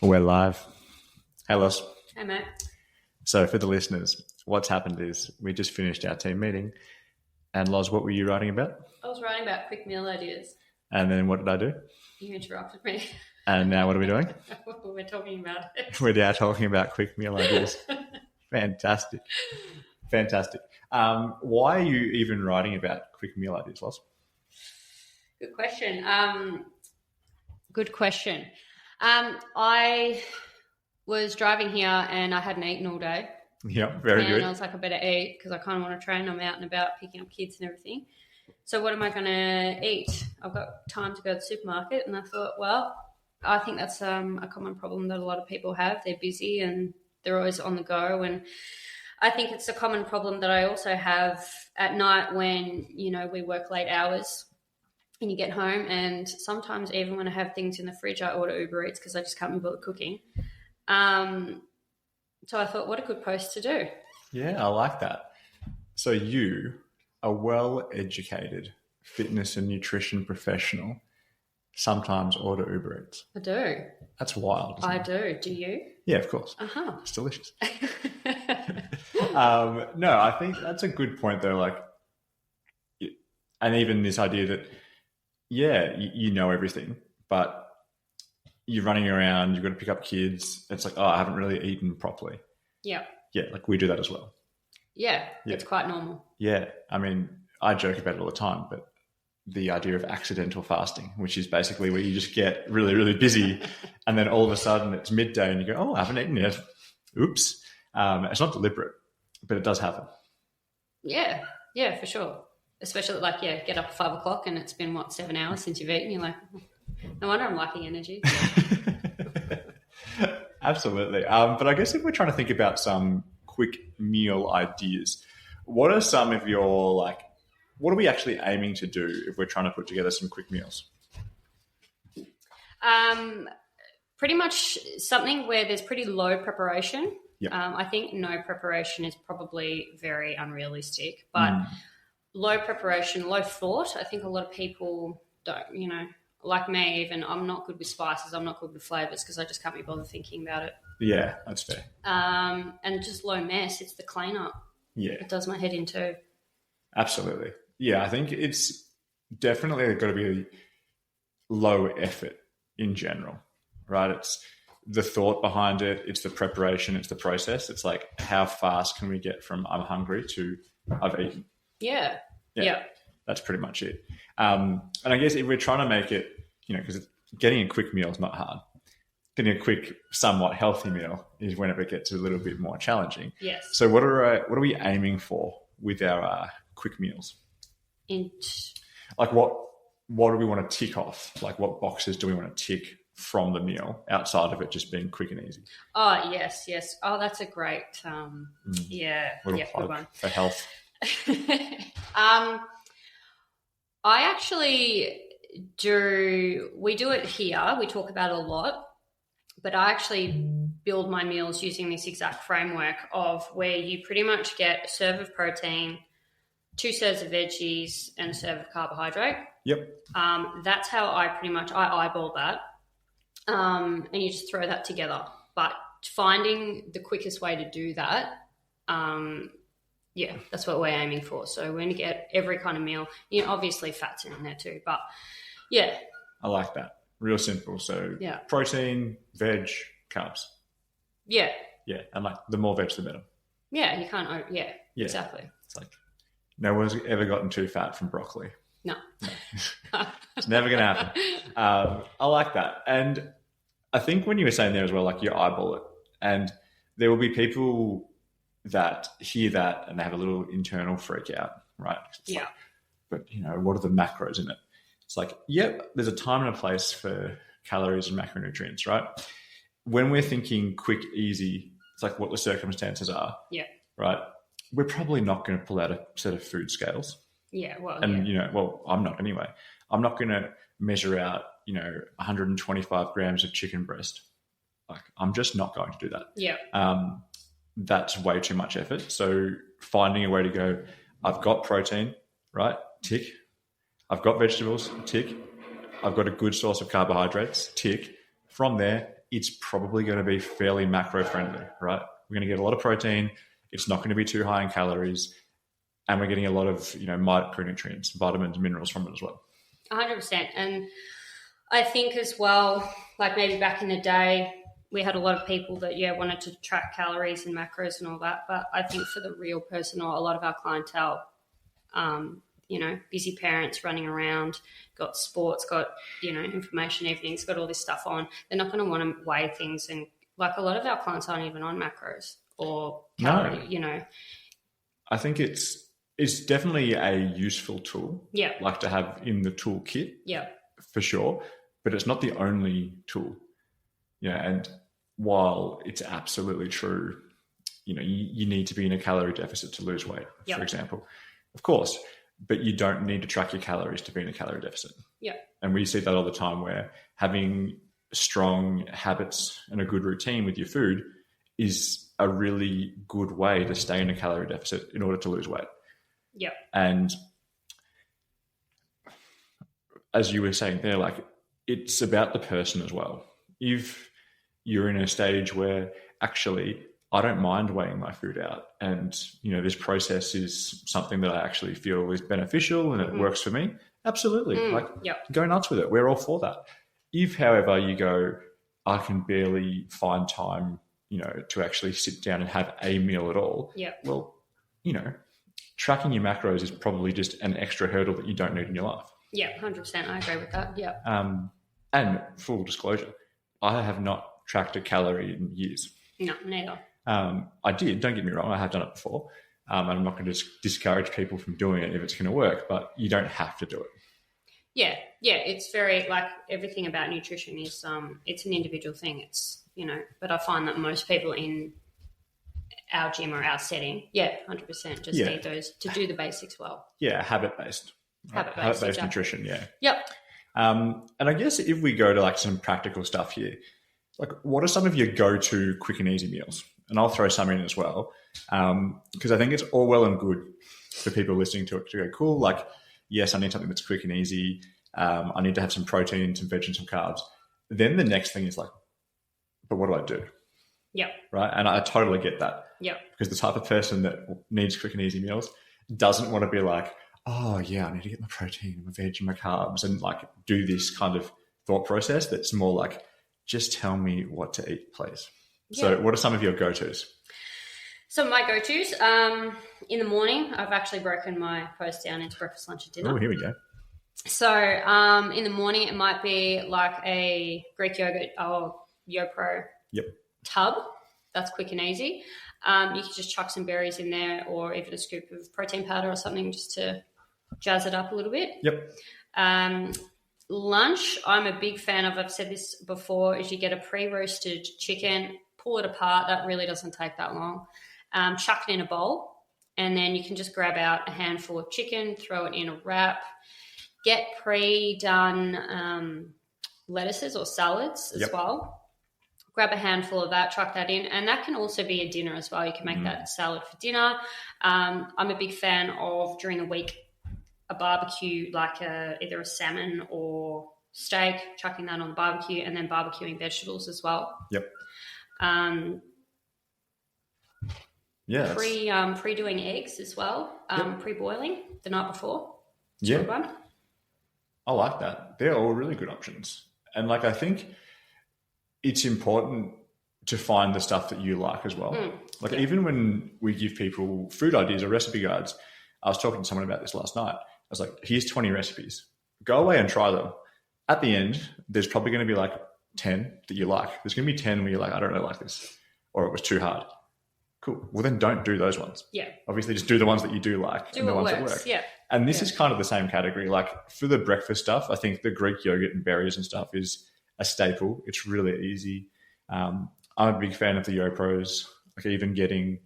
We're live. Hey, Los. Hey, mate. So, for the listeners, what's happened is we just finished our team meeting. And, Los, what were you writing about? I was writing about quick meal ideas. And then what did I do? You interrupted me. And now what are we doing? We're talking about it. We're now talking about quick meal ideas. Fantastic. Fantastic. Why are you even writing about quick meal ideas, Los? Good question. I was driving here and I hadn't eaten all day. Yeah, very and good. I was like, I better eat because I kind of want to train. I'm out and about picking up kids and everything. So what am I going to eat? I've got time to go to the supermarket. And I thought, well, I think that's a common problem that a lot of people have. They're busy and they're always on the go. And I think it's a common problem that I also have at night when, we work late hours and you get home. And sometimes even when I have things in the fridge, I order Uber Eats because I just can't be bothered cooking. So I thought, what a good post to do. Yeah, I like that. So you, a well-educated fitness and nutrition professional, sometimes order Uber Eats. I do. That's wild. I do. Do you? Yeah, of course. Uh-huh. It's delicious. No, I think that's a good point though. And even this idea that, you know everything, but you're running around, you've got to pick up kids. It's like, oh, I haven't really eaten properly. Yeah. Yeah, like we do that as well. Yeah, it's quite normal. Yeah, I mean, I joke about it all the time, but the idea of accidental fasting, which is basically where you just get really, really busy and then all of a sudden it's midday and you go, oh, I haven't eaten yet. Oops. It's not deliberate, but it does happen. Yeah, for sure. Especially get up at 5 o'clock and it's been, 7 hours since you've eaten. You're like, no wonder I'm lacking energy. Absolutely. But I guess if we're trying to think about some quick meal ideas, what are some of your, what are we actually aiming to do if we're trying to put together some quick meals? Pretty much something where there's pretty low preparation. Yep. I think no preparation is probably very unrealistic, but low preparation, low thought. I think a lot of people don't, like me even, I'm not good with spices. I'm not good with flavors because I just can't be bothered thinking about it. Yeah, that's fair. And just low mess. It's the cleanup. Yeah. It does my head in too. Absolutely. Yeah, I think it's definitely got to be low effort in general, right? It's the thought behind it. It's the preparation. It's the process. It's like, how fast can we get from I'm hungry to I've eaten? Yeah. That's pretty much it. And I guess if we're trying to make it, because getting a quick meal is not hard. Getting a quick, somewhat healthy meal is whenever it gets a little bit more challenging. Yes. So what are we aiming for with our quick meals? Like what do we want to tick off? Like what boxes do we want to tick from the meal outside of it just being quick and easy? Oh, yes. Oh, that's a great, Little plug good one. for health. I actually we do it here. We talk about it a lot, but I actually build my meals using this exact framework of where you pretty much get a serve of protein, 2 serves of veggies, and a serve of carbohydrate. Yep. That's how I eyeball that. And you just throw that together. But finding the quickest way to do that, that's what we're aiming for. So we're going to get every kind of meal. Obviously fats in there too, but yeah. I like that. Real simple. So protein, veg, carbs. Yeah. Yeah, and the more veg, the better. Yeah, you can't. Yeah, exactly. It's like no one's ever gotten too fat from broccoli. No. It's never going to happen. I like that. And I think when you were saying there as well, you eyeball it, and there will be people that hear that and they have a little internal freak out, right? But what are the macros in it? It's like, there's a time and a place for calories and macronutrients, right? When we're thinking quick, easy, it's like what the circumstances are. Yeah. Right? We're probably not going to pull out a set of food scales. Yeah, well, and I'm not anyway. I'm not going to measure out, 125 grams of chicken breast. I'm just not going to do that. Yeah. That's way too much effort. So finding a way to go, I've got protein, right? Tick. I've got vegetables, tick. I've got a good source of carbohydrates, tick. From there, it's probably going to be fairly macro friendly, right? We're going to get a lot of protein. It's not going to be too high in calories. And we're getting a lot of, micronutrients, vitamins, minerals from it as well. 100%. And I think as well, like maybe back in the day, we had a lot of people that, wanted to track calories and macros and all that. But I think for the real person or a lot of our clientele, busy parents running around, got sports, got, information evenings, got all this stuff on, they're not going to want to weigh things. And like a lot of our clients aren't even on macros or calorie, I think it's definitely a useful tool. Yeah. Like to have in the toolkit. Yeah. For sure. But it's not the only tool. And while it's absolutely true, you need to be in a calorie deficit to lose weight, for example. Of course. But you don't need to track your calories to be in a calorie deficit. Yeah. And we see that all the time where having strong habits and a good routine with your food is a really good way to stay in a calorie deficit in order to lose weight. Yeah. And as you were saying there, like it's about the person as well. If you're in a stage where actually I don't mind weighing my food out and, this process is something that I actually feel is beneficial and it works for me, absolutely. Go nuts with it. We're all for that. If, however, you go, I can barely find time, to actually sit down and have a meal at all. Yeah. Well, tracking your macros is probably just an extra hurdle that you don't need in your life. Yeah, 100%. I agree with that. Yeah. And full disclosure, I have not tracked a calorie in years. No, neither. I did, don't get me wrong, I have done it before. And I'm not going to discourage people from doing it if it's going to work, but you don't have to do it. Yeah, it's very, like, everything about nutrition is, it's an individual thing. It's, but I find that most people in our gym or our setting, 100% just need those to do the basics well. Yeah, habit-based. Habit-based exactly. Nutrition, Yep. And I guess if we go to, like, some practical stuff here, like, what are some of your go-to quick and easy meals? And I'll throw some in as well, because I think it's all well and good for people listening to it to go, cool, like, yes, I need something that's quick and easy. I need to have some protein, some veg, and some carbs. Then the next thing is like, but what do I do? Yeah. Right? And I totally get that. Yeah. Because the type of person that needs quick and easy meals doesn't want to be like, oh, yeah, I need to get my protein, my veg, and my carbs, and like do this kind of thought process that's more like, just tell me what to eat, please. Yeah. So what are some of your go-tos? Some of my go-tos, in the morning, I've actually broken my post down into breakfast, lunch, and dinner. Oh, here we go. So in the morning, it might be like a Greek yogurt or YoPro tub. That's quick and easy. You can just chuck some berries in there or even a scoop of protein powder or something just to jazz it up a little bit. Yep. Lunch, I'm a big fan of, I've said this before, is you get a pre-roasted chicken, pull it apart. That really doesn't take that long. Chuck it in a bowl, and then you can just grab out a handful of chicken, throw it in a wrap, get pre-done lettuces or salads as well. Grab a handful of that, chuck that in, and that can also be a dinner as well. You can make that salad for dinner. I'm a big fan of, during the week, a barbecue, like either a salmon or steak, chucking that on the barbecue, and then barbecuing vegetables as well. Yep. Pre-doing eggs as well, pre-boiling the night before. Yeah. I like that. They're all really good options. And like, I think it's important to find the stuff that you like as well. Even when we give people food ideas or recipe guides, I was talking to someone about this last night. I was like, here's 20 recipes. Go away and try them. At the end, there's probably going to be like 10 that you like. There's going to be 10 where you're like, I don't really like this, or it was too hard. Cool. Well, then don't do those ones. Yeah. Obviously, just do the ones that you do like and the ones that work. Yeah. And this is kind of the same category. Like for the breakfast stuff, I think the Greek yogurt and berries and stuff is a staple. It's really easy. I'm a big fan of the YoPros. Like even getting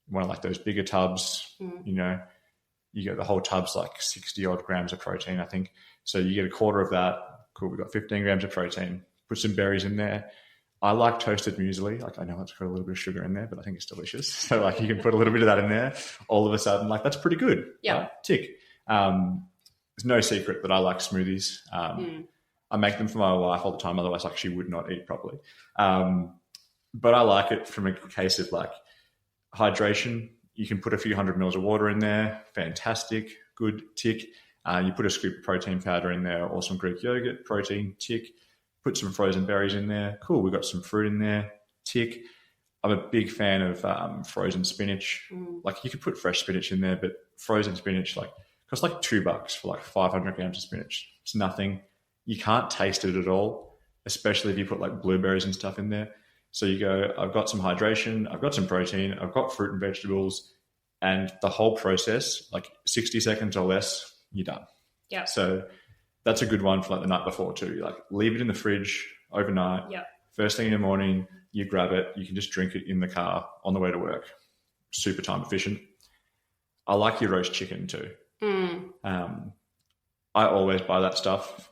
one of like those bigger tubs, you get the whole tub's like 60 odd grams of protein, I think. So you get a quarter of that. Cool. We've got 15 grams of protein. Put some berries in there. I like toasted muesli. Like I know it's got a little bit of sugar in there, but I think it's delicious. So like you can put a little bit of that in there. All of a sudden, like that's pretty good. Yeah. Right? Tick. There's no secret that I like smoothies. I make them for my wife all the time. Otherwise, like, she would not eat properly. But I like it from a case of like hydration. You can put a few 100 mils of water in there. Fantastic. Good. Tick. You put a scoop of protein powder in there or some Greek yogurt. Protein. Tick. Put some frozen berries in there. Cool. We've got some fruit in there. Tick. I'm a big fan of frozen spinach. Like, you could put fresh spinach in there, but frozen spinach like costs like $2 for like 500 grams of spinach. It's nothing. You can't taste it at all, especially if you put like blueberries and stuff in there. So you go, I've got some hydration, I've got some protein, I've got fruit and vegetables, and the whole process, like 60 seconds or less, you're done. Yeah. So that's a good one for like the night before too. Like, leave it in the fridge overnight. Yeah. First thing in the morning, you grab it. You can just drink it in the car on the way to work. Super time efficient. I like your roast chicken too. I always buy that stuff.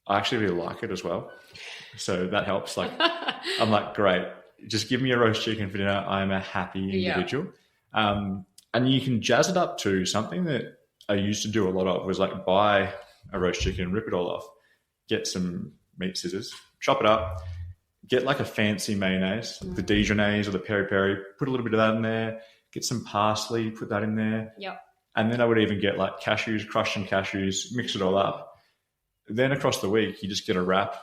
I actually really like it as well. So that helps. Like, I'm like, great. Just give me a roast chicken for dinner. I'm a happy individual. And you can jazz it up to something that I used to do a lot of was like buy a roast chicken, rip it all off, get some meat scissors, chop it up, get like a fancy mayonnaise, the Dijonnaise or the peri peri, put a little bit of that in there, get some parsley, put that in there. Yep. And then I would even get like cashews, crush some cashews, mix it all up. Then across the week, you just get a wrap,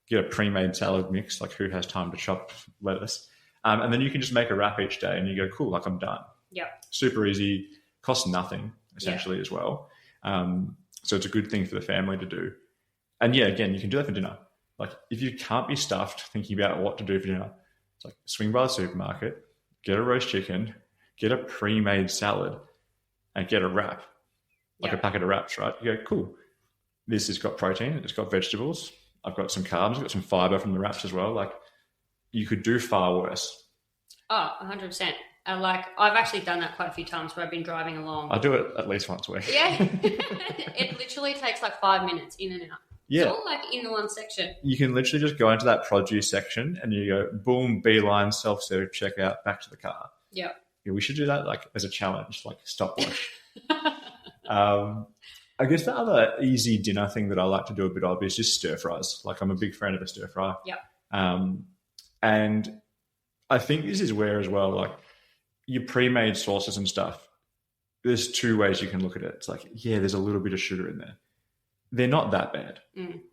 get a pre-made salad mix, like who has time to chop lettuce? And then you can just make a wrap each day and you go, cool, like I'm done. Yeah. Super easy, costs nothing essentially as well. So it's a good thing for the family to do. And yeah, again, you can do that for dinner. Like, if you can't be stuffed thinking about what to do for dinner, it's like swing by the supermarket, get a roast chicken, get a pre-made salad, and get a wrap, like a packet of wraps, right? You go, cool. This has got protein, it's got vegetables, I've got some carbs, I've got some fiber from the wraps as well. Like, you could do far worse. Oh, 100%. I've actually done that quite a few times where I've been driving along. I do it at least once a week. Yeah. It literally takes like 5 minutes in and out. Yeah. It's all like in one section. You can literally just go into that produce section and you go, boom, beeline, self-serve, checkout, back to the car. Yeah. We should do that like as a challenge, like stopwatch. I guess the other easy dinner thing that I like to do a bit of is just stir fries. Like, I'm a big fan of a stir fry. Yeah. And I think this is where as well, like, your pre-made sauces and stuff, there's two ways you can look at it. It's like, yeah, there's a little bit of sugar in there. They're not that bad,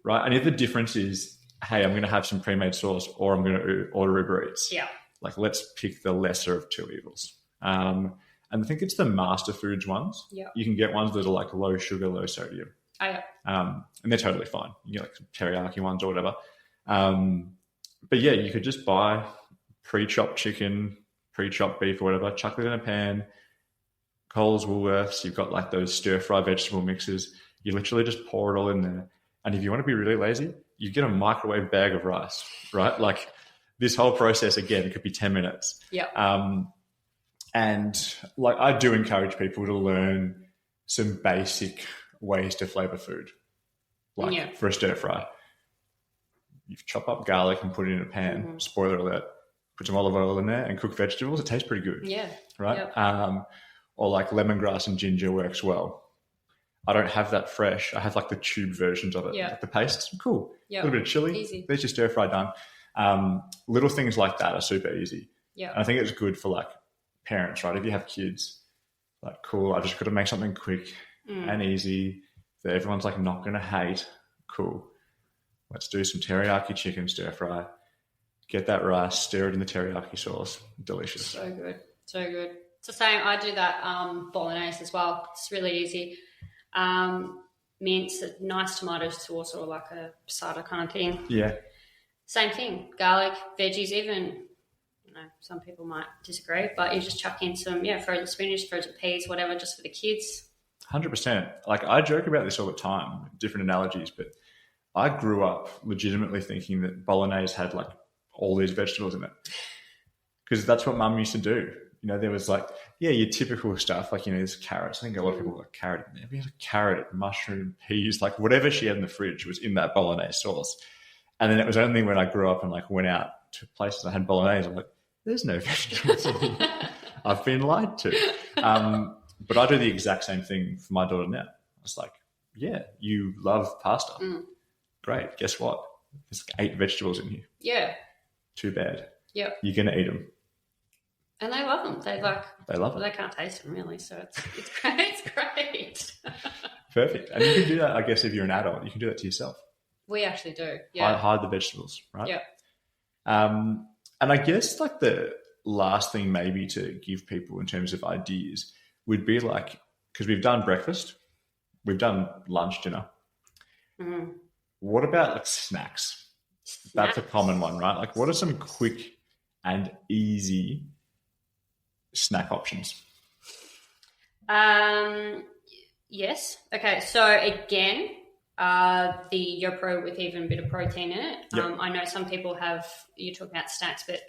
right? And if the difference is, hey, I'm going to have some pre-made sauce or I'm going to order Uber Eats. Yeah. Like, let's pick the lesser of two evils. And I think it's the Master Foods ones. Yeah. You can get ones that are like low sugar, low sodium. Oh, yeah. And they're totally fine. You get like some teriyaki ones or whatever. But yeah, you could just buy pre-chopped chicken, pre-chopped beef or whatever, chuck it in a pan, Coles, Woolworths, you've got like those stir-fry vegetable mixes. You literally just pour it all in there. And if you want to be really lazy, you get a microwave bag of rice, right? Like, this whole process, again, it could be 10 minutes. Yeah. And like, I do encourage people to learn some basic ways to flavor food. Like, for a stir fry, you chop up garlic and put it in a pan, spoiler alert, put some olive oil in there and cook vegetables. It tastes pretty good. Yeah. Right. Yep. Or like lemongrass and ginger works well. I don't have that fresh. I have like the tube versions of it. Yeah. Like the paste, cool. Yeah. A little bit of chili. Easy. There's your stir fry done. Little things like that are super easy. Yeah. And I think it's good for like parents, right? If you have kids, like, cool, I just got to make something quick and easy that everyone's like not going to hate. Cool. Let's do some teriyaki chicken stir fry. Get that rice, stir it in the teriyaki sauce. Delicious. So good. So good. It's the same. I do that bolognese as well. It's really easy. Mince, nice tomato sauce or like a passata kind of thing. Yeah. Same thing. Garlic, veggies, even, you know, some people might disagree, but you just chuck in some, frozen spinach, frozen peas, whatever, just for the kids. 100%. Like, I joke about this all the time, different analogies, but I grew up legitimately thinking that bolognese had like all these vegetables in it because that's what mum used to do. You know, there was like, your typical stuff, like, you know, there's carrots. I think a lot of people got carrot in there. We had a carrot, mushroom, peas, like whatever she had in the fridge was in that bolognese sauce. And then it was only when I grew up and like went out to places that had bolognese, I'm like, there's no vegetables in here. I've been lied to. But I do the exact same thing for my daughter now. It's like, you love pasta. great. Guess what? There's 8 vegetables in here. Yeah. Too bad. Yep. You're going to eat them. And they love them. They love it. They can't taste them really, so it's great. It's great. Perfect. And you can do that, I guess, if you're an adult. You can do that to yourself. We actually do. Yeah. Hide the vegetables, right? Yeah. And I guess like the last thing maybe to give people in terms of ideas would be like, because we've done breakfast, we've done lunch, dinner. Mm-hmm. What about like snacks? That's a common one, right? Like what are some quick and easy snack options? Yes. Okay. So again, the YoPro with even a bit of protein in it. Yep. I know some people have, you're talking about snacks, but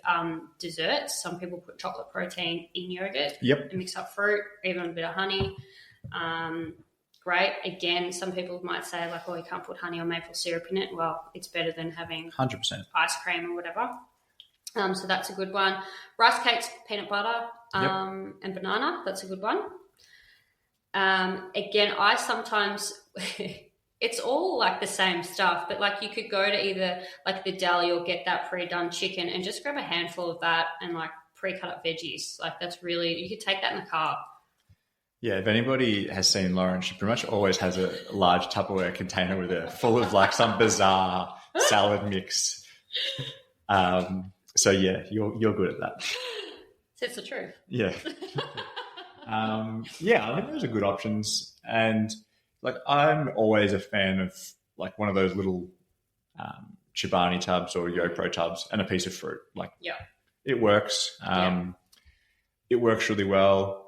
desserts. Some people put chocolate protein in yogurt. Yep. And mix up fruit, even a bit of honey. Great. Again, some people might say like, oh, you can't put honey or maple syrup in it. Well, it's better than having 100% ice cream or whatever. So that's a good one. Rice cakes, peanut butter, and banana. That's a good one. Again, I sometimes it's all like the same stuff, but like you could go to either like the deli or get that pre-done chicken and just grab a handful of that and like pre-cut up veggies. Like that's really, you could take that in the car. Yeah, if anybody has seen Lauren, she pretty much always has a large Tupperware container with it full of like some bizarre salad mix. So yeah, you're good at that. Says the truth. Yeah. Yeah, I think those are good options. And like I'm always a fan of like one of those little Chobani tubs or YoPro tubs and a piece of fruit. Like it works. It works really well.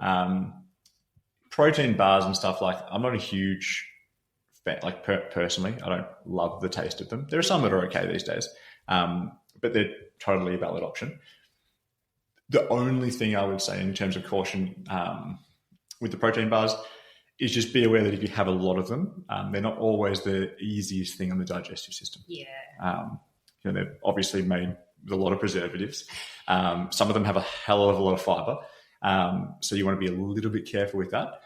Protein bars and stuff, like I'm not a huge fan, like personally, I don't love the taste of them. There are some that are okay these days, but they're totally a valid option. The only thing I would say in terms of caution with the protein bars is just be aware that if you have a lot of them, they're not always the easiest thing on the digestive system. Yeah. They're obviously made with a lot of preservatives. Some of them have a hell of a lot of fiber. So you want to be a little bit careful with that,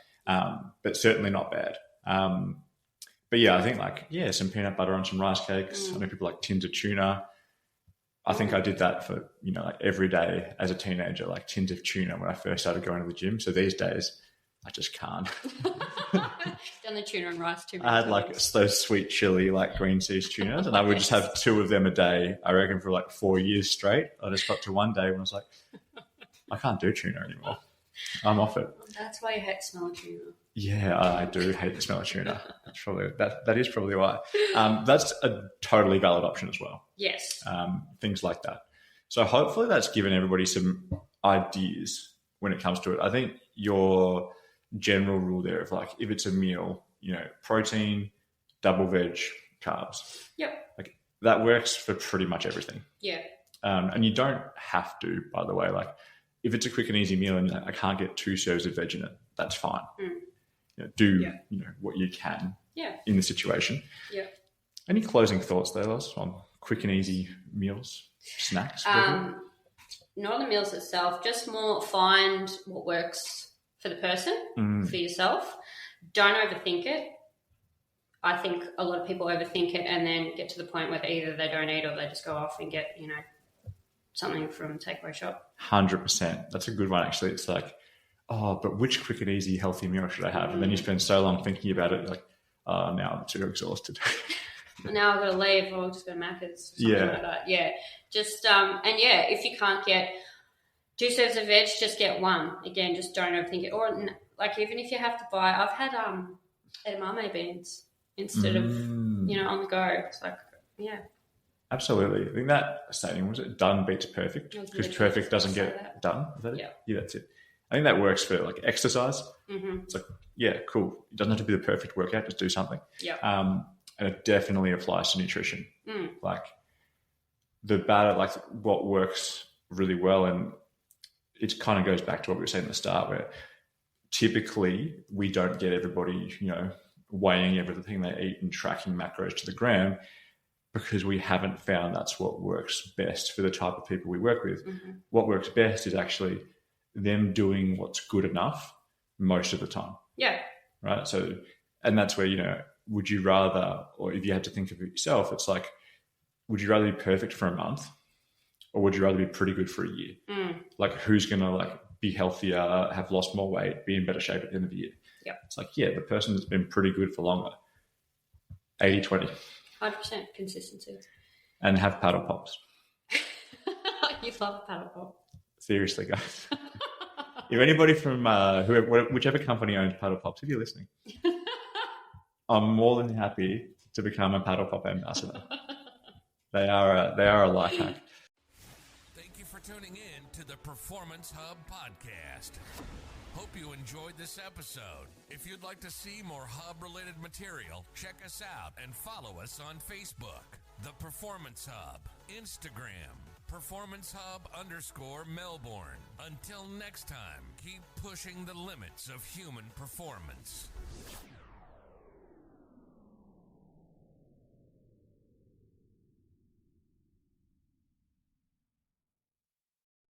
but certainly not bad. But yeah, I think like, some peanut butter on some rice cakes. I know people like tins of tuna. I think I did that for, like every day as a teenager, like tins of tuna when I first started going to the gym. So these days I just can't. Done the tuna and rice too. I had like those sweet chili, like green seas tunas, and I would just have 2 of them a day, I reckon for like 4 years straight. I just got to one day when I was like, I can't do tuna anymore. I'm off it. That's why you hate the smell of tuna. Yeah, I do hate the smell of tuna. That's probably that is probably why. That's a totally valid option as well. Yes. Things like that. So hopefully that's given everybody some ideas when it comes to it. I think your general rule there of like if it's a meal, protein, double veg, carbs. Yep. Like that works for pretty much everything. Yeah. And you don't have to, by the way, like if it's a quick and easy meal and I can't get 2 serves of veg in it, that's fine. Do what you can in the situation. Yeah. Any closing thoughts there, Loz, on quick and easy meals, snacks? Not the meals itself, just more find what works for the person, for yourself. Don't overthink it. I think a lot of people overthink it and then get to the point where either they don't eat or they just go off and get, something from a takeaway shop. 100%. That's a good one, actually. It's like, but which quick and easy healthy meal should I have? And then you spend so long thinking about it, like, now I'm too exhausted. Now I've got to leave or I'll just go to Macca's. Like that. Yeah. Just, if you can't get 2 serves of veg, just get 1. Again, just don't overthink it. Or like even if you have to buy, I've had edamame beans instead of, on the go. It's like, Absolutely. I think that saying, was it done beats perfect? Because perfect doesn't get done. Is that it? Yeah, that's it. I think that works for like exercise. Mm-hmm. It's like, cool. It doesn't have to be the perfect workout. Just do something. Yeah. And it definitely applies to nutrition. Like what works really well. And it kind of goes back to what we were saying at the start, where typically we don't get everybody, weighing everything they eat and tracking macros to the gram, because we haven't found that's what works best for the type of people we work with. Mm-hmm. What works best is actually them doing what's good enough most of the time. Yeah. Right. So, and that's where, would you rather, or if you had to think of it yourself, it's like, would you rather be perfect for a month, or would you rather be pretty good for a year? Like, who's going to like be healthier, have lost more weight, be in better shape at the end of the year? Yep. It's like, yeah, the person that's been pretty good for longer. 80-20. 100% consistency. And have paddle pops. You love paddle pop. Seriously, guys. If anybody from whichever company owns paddle pops, if you're listening, I'm more than happy to become a paddle pop ambassador. They are a life hack. Thank you for tuning in to the Performance Hub podcast. Hope you enjoyed this episode. If you'd like to see more Hub-related material, check us out and follow us on Facebook, The Performance Hub, Instagram, Performance Hub_Melbourne. Until next time, keep pushing the limits of human performance.